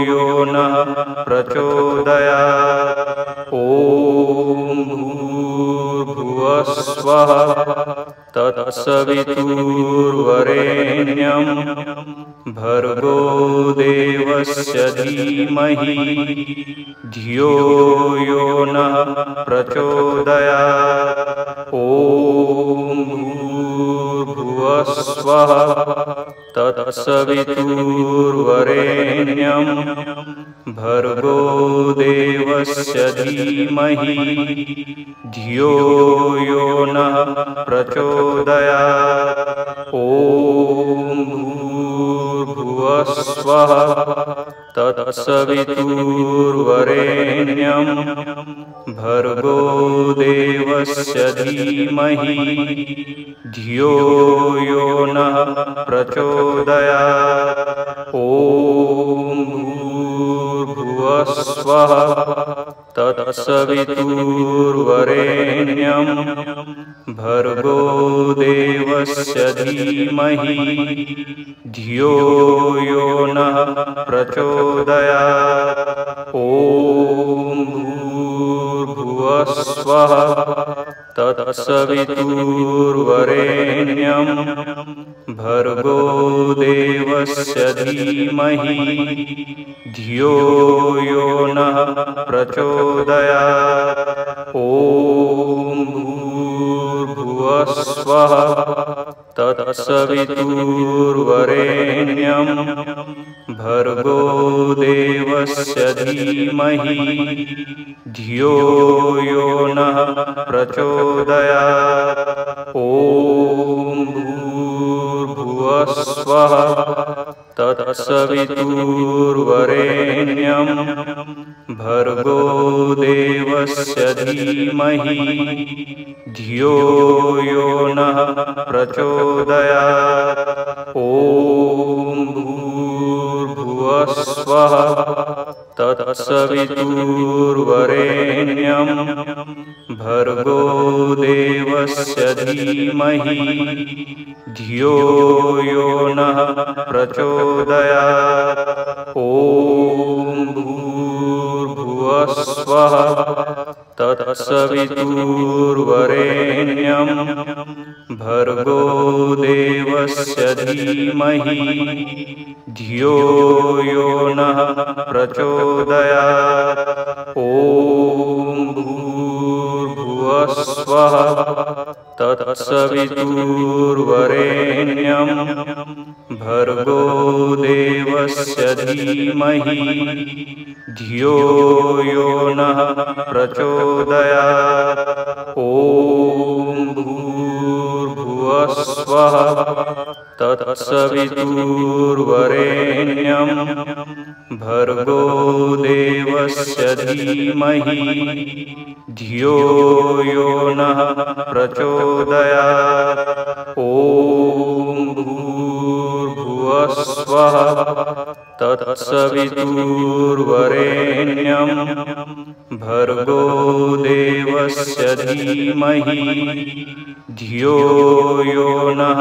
यो नः प्रचोदयात्। ॐ भूर्भुवस्वः तत्सवितुर्वरेण्यं भर्गो देवस्य धीमहि धियो यो नः प्रचोदयात्। ॐ भूर्भुवस्वः तत्सवितुर्वरेण्यं भर्गो देवस्य धीमहि धियो यो नः प्रचोदयात्। ॐ भूर्भुवस्वः तत्सवितुर्वरेण्यं भर्गो देवस्य धीमहि धियो यो नः प्रचोदयात्। ॐ भूर्भुवस्वः तत्सवितुर्वरेण्यं भर्गो देवस्य धीमहि धियो यो नः प्रचोदयात्। ॐ भूर्भुवस्वः तत्सवितुर्वरेण्यं भर्गो देवस्य धीमहि धियो यो नः प्रचोदयात्। ॐ भूर्भुवस्वः तत्सवितुर्वरेण्यं भर्गो देवस्य धीमहि धियो यो नः प्रचोदयात्। ॐ भूर्भुवस्वः तत्सवितुर्वरेण्यं भर्गो देवस्य धीमहि धियो यो नः प्रचोदयात्। ॐ भूर्भुवस्वः तत्सवितुर्वरेण्यं भर्गो देवस्य धीमहि धियो यो नः प्रचोदयात्। ॐ भूर्भुवस्वः तत्सवितुर्वरेण्यं भर्गो देवस्य धीमहि धियो यो नः प्रचोदयात्। ॐ भूर्भुवस्वः तत्सवितुर्वरेण्यं भर्गो देवस्य धीमहि धियो यो नः प्रचोदयात्। ॐ भूर्भुवस्वः तत्सवितुर्वरेण्यं भर्गो देवस्य धीमहि धियो यो नः प्रचोदयात्। ॐ भूर्भुवस्वः तत्सवितुर्वरेण्यं भर्गो देवस्य धीमहि धियो यो नः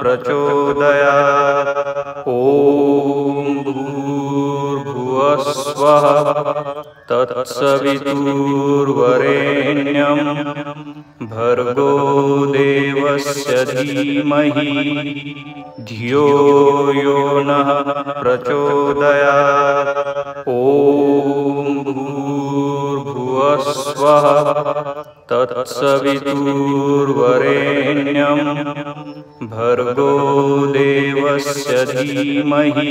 प्रचोदयात्। ॐ भूर्भुवस्वः तत्सवितुर्वरेण्यं भर्गो देवस्य धीमहि धियो यो नः प्रचोदयात्। ॐ भूर्भुवस्वः तत्सवितुर्वरेण्यं भर्गो देवस्य धीमहि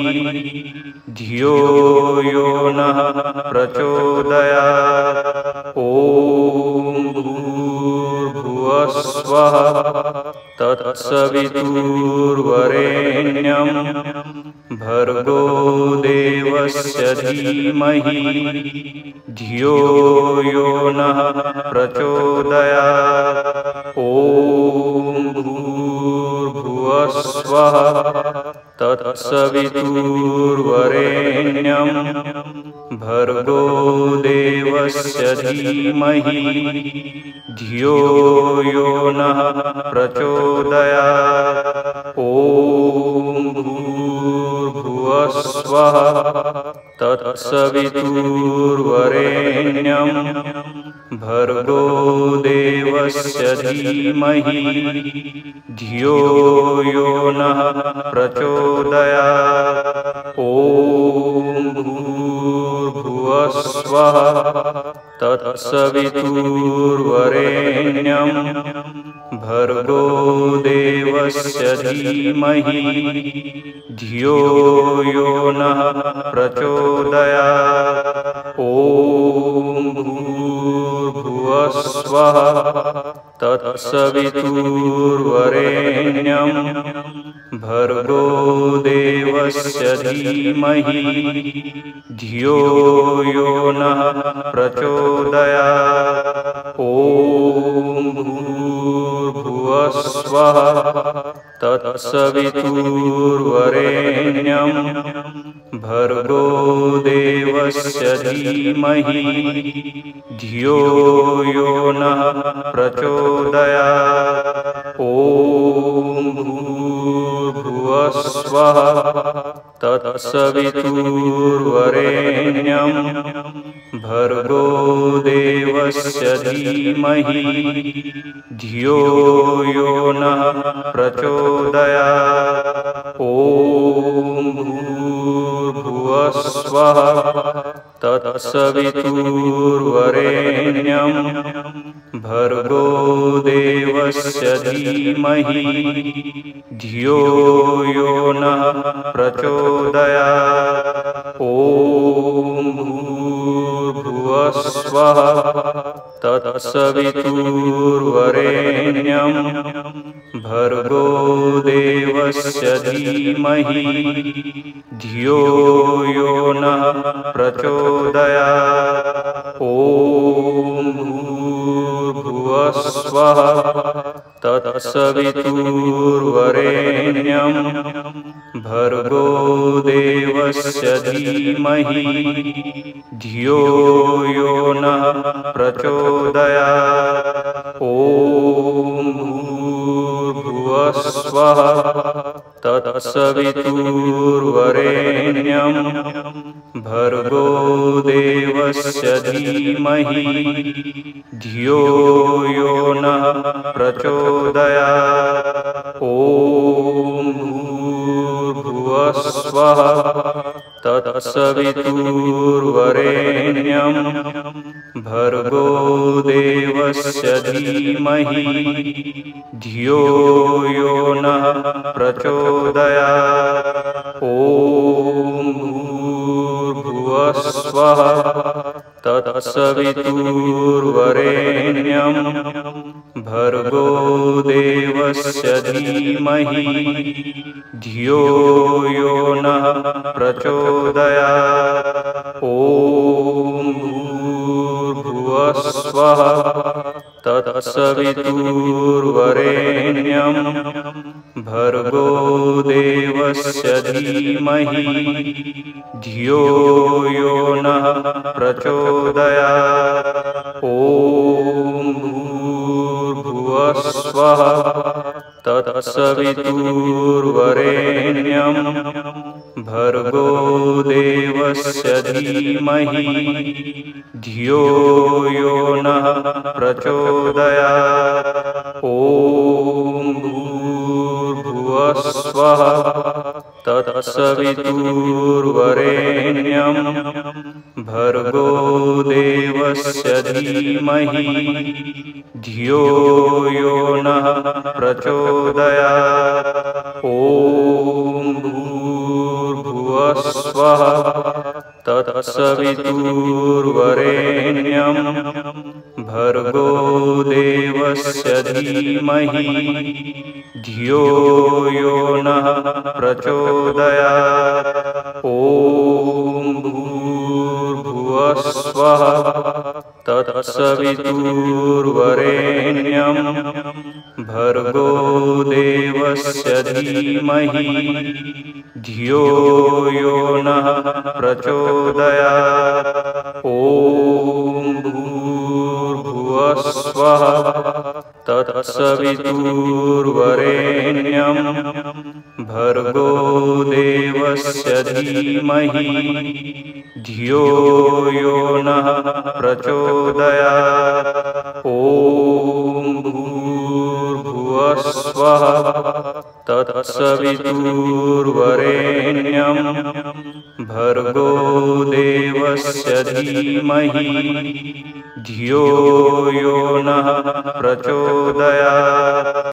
धियो यो नः प्रचोदयात्। ॐ भूर्भुवस्वः तत्सवितुर्वरेण्यं भर्गो देवस्य धीमहि धियो यो नः प्रचोदयात्। ॐ भूर्भुवस्वः तत्सवितुर्वरेण्यं भर्गो देवस्य भर्गोदेवस्य धीमहि धियो यो नः प्रचोदयात्। ॐ भूर्भुवस्वः तत्सवितुर्वरेण्यं भर्गो देवस्य धीमहि धियो यो नः प्रचोदयात्। ॐ भूर्भुवस्वः तत्सवितुर्वरेण्यं भर्गो देवस्य धीमहि धियो यो नः प्रचोदयात्। ॐ भूर्भुवस्वः तत्सवितुर्वरेण्यं भर्गो देवस्य धीमहि धियो यो नः प्रचोदयात्। ॐ भूर्भुवस्वः तत्सवितुर्वरेण्यं भर्गो देवस्य धीमहि धियो यो नः प्रचोदयात्। ॐ भूर्भुवस्वः तत्सवितुर्वरेण्यं भर्गो देवस्य धीमहि धियो यो नः प्रचोदयात्। ॐ भूर्भुवस्वः तत्सवितुर्वरेण्यं भर्गो देवस्य धीमहि धियो यो नः प्रचोदयात्। ॐ भूर्भुवस्वः तत्सवितुर्वरेण्यं भर्गो देवस्य धीमहि धियो यो नः प्रचोदयात्। ॐ भूर्भुवस्वः तत्सवितुर्वरेण्यं भर्गो देवस्य धीमहि धियो यो नः प्रचोदयात्। ॐ भूर्भुवस्वः तत्सवितुर्वरेण्यं भर्गो देवस्य धीमहि धियो यो नः प्रचोदयात्। ॐ भूर्भुवस्वः तत्सवितुर्वरेण्यं भर्गो देवस्य धीमहि धियो यो नः प्रचोदयात्। ॐ भूर्भुवस्वः तत्सवितुर्वरेण्यं भर्गो देवस्य धीमहि धियो यो नः प्रचोदयात्। ॐ भूर्भुवस्वः तत्सवितुर्वरेण्यं भर्गो देवस्य धीमहि धियो यो नः प्रचोदयात्। ॐ भूर्भुवस्वः तत्सवितुर्वरेण्यं भर्गो देवस्य धीमहि धियो यो नः प्रचोदयात्। ॐ भूर्भुवस्वः तत्सवितुर्वरेण्यं भर्गो देवस्य धीमहि धियो यो नः प्रचोदयात्। ॐ भूर्भुवस्वः तत्सवितुर्वरेण्यं भर्गो देवस्य धीमहि धियो यो नः प्रचोदयात्। ॐ भूर्भुवस्वः तत्सवितुर्वरेण्यं भर्गो देवस्य धीमहि धियो यो नः प्रचोदयात्। ॐ स्वः तत्सवितुर्वरेण्यं भर्गो देवस्य धीमहि धियो यो नः प्रचोदयात्। ॐ भूर्भुवः स्वः तत्सवितुर्वरेण्यं भर्गो देवस्य धीमहि धियो यो नः प्रचोदयात्।